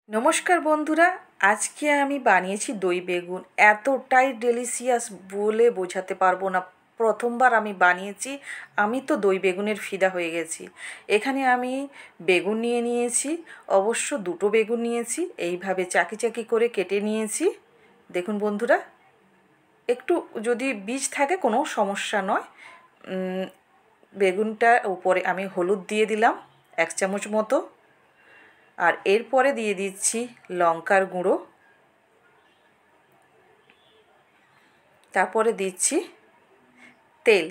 নমস্কার বন্ধুরা, আজকে আমি বানিয়েছি দই বেগুন। এতটাই ডেলিশিয়াস বলে বোঝাতে পারবো না। প্রথমবার আমি বানিয়েছি, আমি তো দই বেগুনের ফিদা হয়ে গেছি। এখানে আমি বেগুন নিয়ে নিয়েছি, অবশ্য দুটো বেগুন নিয়েছি, এইভাবে চাকি চাকি করে কেটে নিয়েছি। দেখুন বন্ধুরা, একটু যদি বীজ থাকে কোনো সমস্যা নয়। বেগুনটার উপরে আমি হলুদ দিয়ে দিলাম 1 চামচ মতো, আর এরপরে দিয়ে দিচ্ছি লঙ্কার গুঁড়ো, তারপরে দিচ্ছি তেল।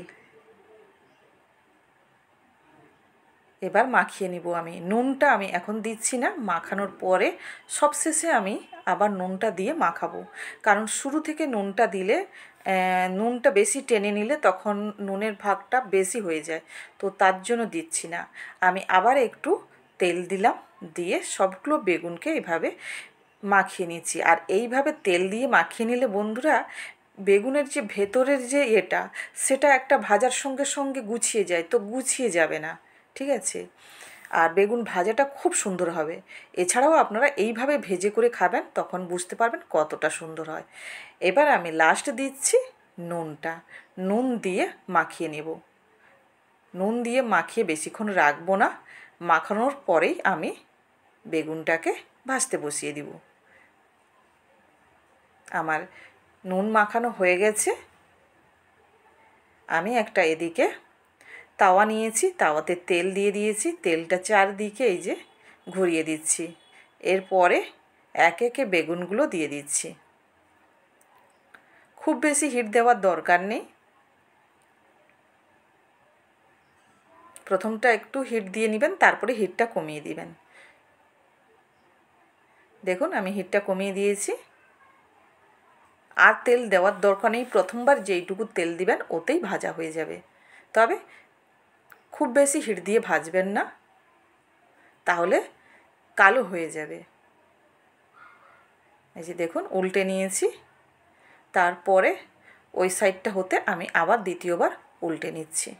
এবার মাখিয়ে নিব। আমি নুনটা আমি এখন দিচ্ছি না, মাখানোর পরে সবশেষে আমি আবার নুনটা দিয়ে মাখাবো। কারণ শুরু থেকে নুনটা দিলে নুনটা বেশি টেনে নিলে তখন নুনের ভাগটা বেশি হয়ে যায়, তো তার জন্য দিচ্ছি না। আমি আবার একটু তেল দিলাম, দিয়ে সবগুলো বেগুনকে এইভাবে মাখিয়ে নিচ্ছি। আর এইভাবে তেল দিয়ে মাখিয়ে নিলে বন্ধুরা, বেগুনের যে ভেতরের যে এটা, সেটা একটা ভাজার সঙ্গে সঙ্গে গুছিয়ে যায়, তো গুছিয়ে যাবে না, ঠিক আছে? আর বেগুন ভাজাটা খুব সুন্দর হবে। এছাড়াও আপনারা এইভাবে ভেজে করে খাবেন, তখন বুঝতে পারবেন কতটা সুন্দর হয়। এবার আমি লাস্ট দিচ্ছি নুনটা, নুন দিয়ে মাখিয়ে নেব। নুন দিয়ে মাখিয়ে বেশিক্ষণ রাখবো না, মাখানোর পরেই আমি বেগুনটাকে ভাজতে বসিয়ে দিব। আমার নুন মাখানো হয়ে গেছে। আমি একটা এদিকে তাওয়া নিয়েছি, তাওয়াতে তেল দিয়ে দিয়েছি, তেলটা চারদিকে এই যে ঘুরিয়ে দিচ্ছি। এরপরে একে একে বেগুনগুলো দিয়ে দিচ্ছি। খুব বেশি হিট দেওয়ার দরকার নেই। প্রথমটা একটু হিট দিয়ে নেবেন, তারপরে হিটটা কমিয়ে দিবেন। দেখুন আমি হিটটা কমিয়ে দিয়েছি। আর তেল দেওয়ার দরকার নেই, প্রথমবার যেইটুকু তেল দিবেন ওতেই ভাজা হয়ে যাবে। তবে খুব বেশি হিট দিয়ে ভাজবেন না, তাহলে কালো হয়ে যাবে। এই যে দেখুন উল্টে নিয়েছি, তারপরে ওই সাইডটা হতে আমি আবার দ্বিতীয়বার উল্টে নিচ্ছি।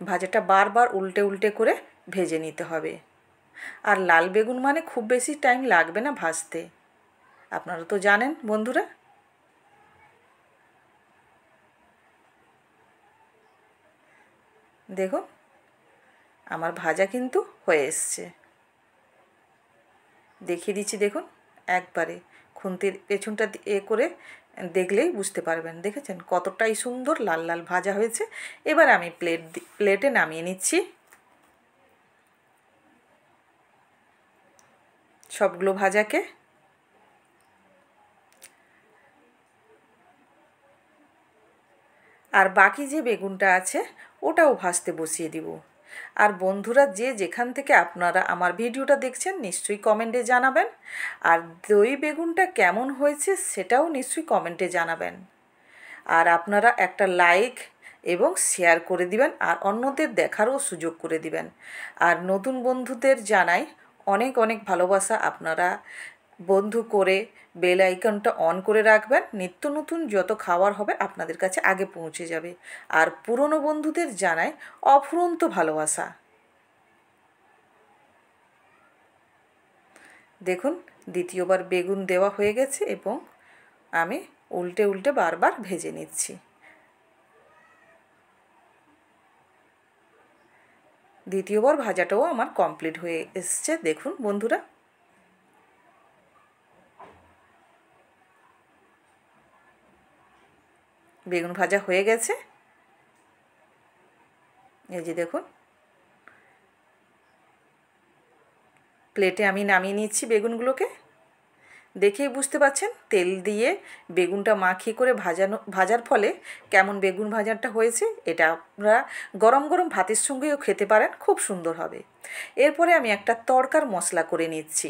ভাজাটা বারবার উল্টে উল্টে করে ভেজে নিতে হবে। আর লাল বেগুন মানে খুব বেশি টাইম লাগবে না ভাজতে, আপনারা তো জানেন বন্ধুরা। দেখুন আমার ভাজা কিন্তু হয়ে এসছে। দেখিয়ে দিচ্ছি, দেখুন একবারে খুন্তির পেছনটা করে দেখলেই বুঝতে পারবেন। দেখেছেন কতটাই সুন্দর লাল লাল ভাজা হয়েছে। এবার আমি প্লেটে নামিয়ে নিচ্ছি সবগুলো ভাজাকে। আর বাকি যে বেগুনটা আছে ওটাও ভাজতে বসিয়ে দিব। আর বন্ধুরা, যে যেখান থেকে আপনারা আমার ভিডিওটা দেখছেন নিশ্চয়ই কমেন্টে জানাবেন। আর দই বেগুনটা কেমন হয়েছে সেটাও নিশ্চয়ই কমেন্টে জানাবেন। আর আপনারা একটা লাইক এবং শেয়ার করে দিবেন, আর অন্যদের দেখারও সুযোগ করে দিবেন। আর নতুন বন্ধুদের জানাই অনেক অনেক ভালোবাসা। আপনারা বন্ধু করে বেল আইকনটা অন করে রাখবেন, নিত্য নতুন যত খাবার হবে আপনাদের কাছে আগে পৌঁছে যাবে। আর পুরনো বন্ধুদের জানাই অফুরন্ত ভালোবাসা। দেখুন দ্বিতীয়বার বেগুন দেওয়া হয়ে গেছে এবং আমি উল্টে উল্টে বারবার ভেজে নিচ্ছি। দ্বিতীয়বার ভাজাটাও আমার কমপ্লিট হয়ে এসছে। দেখুন বন্ধুরা, বেগুন ভাজা হয়ে গেছে। এই যে দেখুন প্লেটে আমি নামিয়ে নিচ্ছি বেগুনগুলোকে। দেখেই বুঝতে পারছেন তেল দিয়ে বেগুনটা মাখিয়ে করে ভাজার ফলে কেমন বেগুন ভাজাটা হয়েছে। এটা আপনারা গরম গরম ভাতের সঙ্গেও খেতে পারেন, খুব সুন্দর হবে। এরপরে আমি একটা তড়কার মশলা করে নিচ্ছি।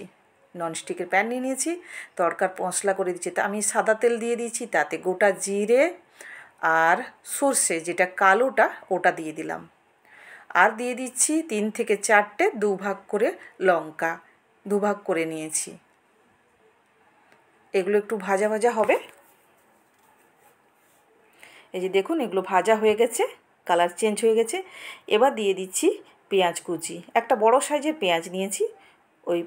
ননস্টিকের প্যান নিয়ে নিয়েছি, তড়কার মশলা করে দিচ্ছি। তা আমি সাদা তেল দিয়ে দিয়েছি, তাতে গোটা জিরে আর সর্ষে যেটা কালোটা ওটা দিয়ে দিলাম। আর দিয়ে দিচ্ছি 3 থেকে 4টে দুভাগ করে লঙ্কা, দুভাগ করে নিয়েছি। এগুলো একটু ভাজা ভাজা হবে। এই যে দেখুন এগুলো ভাজা হয়ে গেছে, কালার চেঞ্জ হয়ে গেছে। এবার দিয়ে দিচ্ছি পেঁয়াজ কুচি। একটা বড় সাইজের পেঁয়াজ নিয়েছি, ওই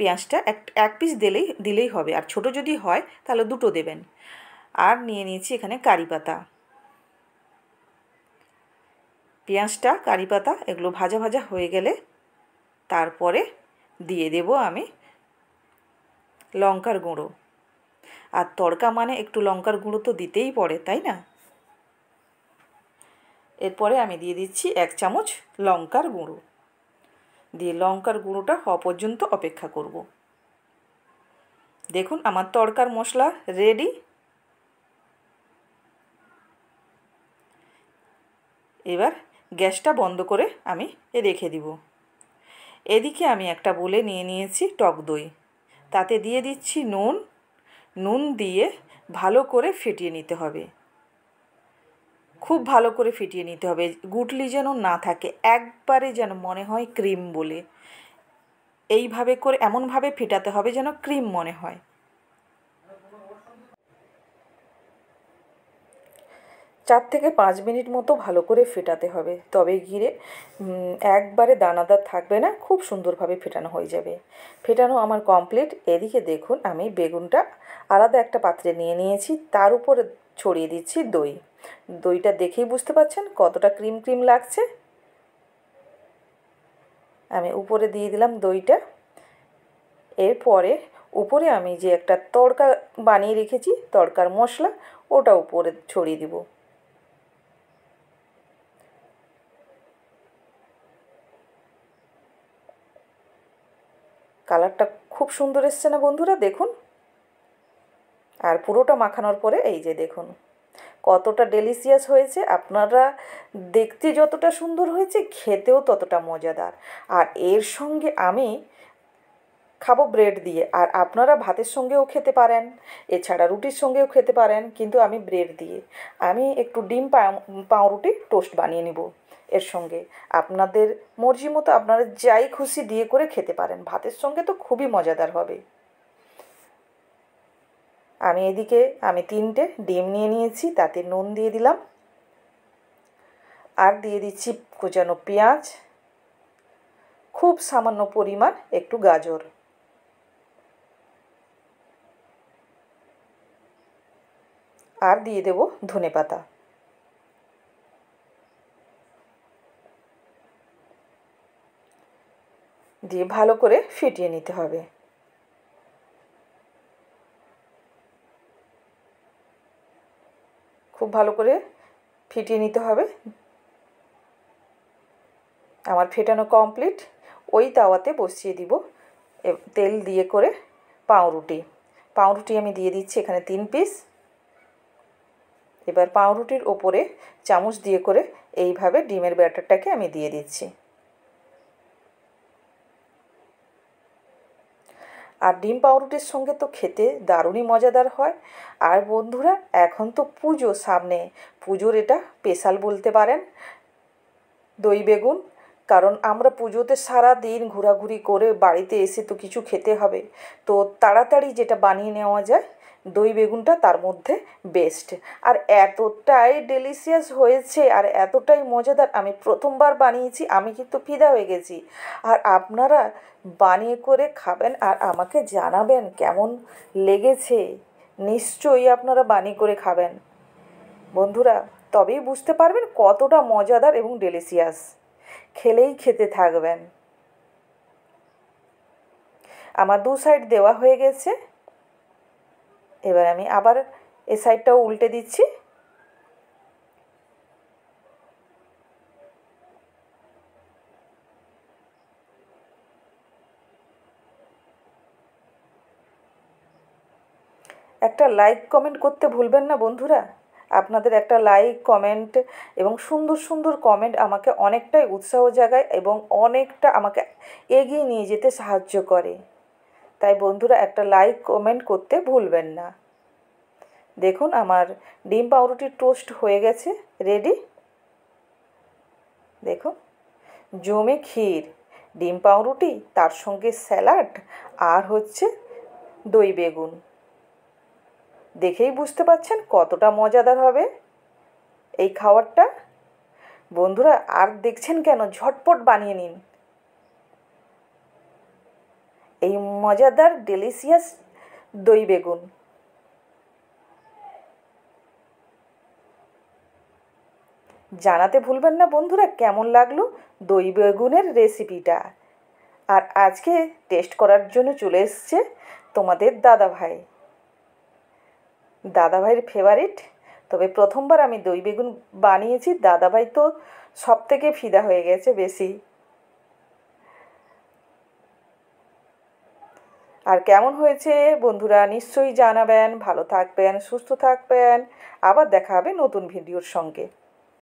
পেঁয়াজটা এক পিস দিলেই হবে, আর ছোট যদি হয় তাহলে দুটো দেবেন। আর নিয়ে নিয়েছি এখানে কারি পাতা, পেঁয়াজটা, কারি পাতা এগুলো ভাজা ভাজা হয়ে গেলে তারপরে দিয়ে দেব আমি লঙ্কার গুঁড়ো। আর তড়কা মানে একটু লঙ্কার গুঁড়ো তো দিতেই পড়ে, তাই না? এরপরে আমি দিয়ে দিচ্ছি 1 চামচ লঙ্কার গুঁড়ো, দিয়ে লঙ্কার গুঁড়োটা হওয়া পর্যন্ত অপেক্ষা করব। দেখুন আমার তড়কার মশলা রেডি। এবার গ্যাসটা বন্ধ করে আমি রেখে দিব। এদিকে আমি একটা বোলে নিয়ে নিয়েছি টক দই, তাতে দিয়ে দিচ্ছি নুন দিয়ে ভালো করে ফেটিয়ে নিতে হবে, খুব ভালো করে ফেটিয়ে নিতে হবে, গুটলি যেন না থাকে, একবারে যেন মনে হয় ক্রিম বলে, এইভাবে করে এমনভাবে ফেটাতে হবে যেন ক্রিম মনে হয়। 4 থেকে 5 মিনিট মতো ভালো করে ফেটাতে হবে, তবে ঘিরে একবারে দানাদার থাকবে না, খুব সুন্দরভাবে ফেটানো হয়ে যাবে। ফেটানো আমার কমপ্লিট। এদিকে দেখুন আমি বেগুনটা আলাদা একটা পাত্রে নিয়ে নিয়েছি, তার উপরে ছড়িয়ে দিচ্ছি দইটা দেখেই বুঝতে পারছেন কতটা ক্রিম ক্রিম লাগছে। আমি উপরে দিয়ে দিলাম দইটা। এরপরে উপরে আমি যে একটা তড়কা বানিয়ে রেখেছি, তড়কার মশলা, ওটা উপরে ছড়িয়ে দিব। কালারটা খুব সুন্দর এসছে না বন্ধুরা, দেখুন। আর পুরোটা মাখানোর পরে এই যে দেখুন কতটা ডেলিশিয়াস হয়েছে। আপনারা দেখতে যতটা সুন্দর হয়েছে, খেতেও ততটা মজাদার। আর এর সঙ্গে আমি খাবো ব্রেড দিয়ে, আর আপনারা ভাতের সঙ্গেও খেতে পারেন, এছাড়া রুটির সঙ্গেও খেতে পারেন, কিন্তু আমি ব্রেড দিয়ে, আমি একটু ডিম পাউরুটি টোস্ট বানিয়ে নিব এর সঙ্গে। আপনাদের মর্জি মতো আপনারা যাই খুশি দিয়ে করে খেতে পারেন, ভাতের সঙ্গে তো খুবই মজাদার হবে। এদিকে আমি 3টে ডিম নিয়ে নিয়েছি, তাতে নুন দিয়ে দিলাম, আর দিয়ে দিচ্ছি কুচানো পেঁয়াজ, খুব সামান্য পরিমাণ একটু গাজর, আর দিয়ে দেব ধনেপাতা। দিয়ে ভালো করে ফেটিয়ে নিতে হবে। খুব ভালো করে ফেটিয়ে নিতে হবে। আমার ফেটানো কমপ্লিট। ওই তাওয়াতে বসিয়ে দিব তেল দিয়ে করে পাউরুটি আমি দিয়ে দিচ্ছি এখানে 3 পিস। এবার পাউরুটির ওপরে চামচ দিয়ে করে এইভাবে ডিমের ব্যাটারটাকে আমি দিয়ে দিচ্ছি। আর ডিম পাউরুটির সঙ্গে তো খেতে দারুণই মজাদার হয়। আর বন্ধুরা এখন তো পুজো সামনে, পুজোর এটা স্পেশাল বলতে পারেন দই বেগুন, কারণ আমরা পুজোতে সারা দিন ঘোরাঘুরি করে বাড়িতে এসে তো কিছু খেতে হবে, তো তাড়াতাড়ি যেটা বানিয়ে নেওয়া যায় দই বেগুনটা তার মধ্যে বেস্ট। আর এতটাই ডেলিশিয়াস হয়েছে আর এতটাই মজাদার, আমি প্রথমবার বানিয়েছি, আমি কিন্তু ফিদা হয়ে গেছি। আর আপনারা বানিয়ে করে খাবেন আর আমাকে জানাবেন কেমন লেগেছে। নিশ্চয়ই আপনারা বানিয়ে করে খাবেন বন্ধুরা, তবেই বুঝতে পারবেন কতটা মজাদার এবং ডেলিশিয়াস। খেলেই খেতে থাকবেন। আমার 2 সাইড দেওয়া হয়ে গেছে। এবার আমি আবার এই সাইডটাও উল্টে দিচ্ছি। একটা লাইক কমেন্ট করতে ভুলবেন না বন্ধুরা। আপনাদের একটা লাইক কমেন্ট এবং সুন্দর সুন্দর কমেন্ট আমাকে অনেকটাই উৎসাহ জাগায় এবং অনেকটা আমাকে এগিয়ে নিয়ে যেতে সাহায্য করে। তাই বন্ধুরা একটা লাইক কমেন্ট করতে ভুলবেন না। দেখুন আমার ডিম পাউরুটির টোস্ট হয়ে গেছে, রেডি। দেখুন জমে ক্ষীর, ডিম পাউরুটি, তার সঙ্গে স্যালাড, আর হচ্ছে দই বেগুন। দেখেই বুঝতে পারছেন কতটা মজাদার হবে এই খাবারটা। বন্ধুরা আর দেখছেন কেন, ঝটপট বানিয়ে নিন। এই মজাদার ডেলিশিয়াস দই বেগুন। জানাতে ভুলবেন না বন্ধুরা কেমন লাগলো দই বেগুনের রেসিপিটা। আর আজকে টেস্ট করার জন্য চলে এসছে তোমাদের দাদাভাই, দাদাভাইয়ের ফেভারিট। তবে প্রথমবার আমি দই বেগুন বানিয়েছি, দাদাভাই তো সব থেকে ফিদা হয়ে গেছে বেশি। আর কেমন হয়েছে বন্ধুরা নিশ্চয়ই জানাবেন। ভালো থাকবেন, সুস্থ থাকবেন, আবার দেখা হবে নতুন ভিডিওর সঙ্গে।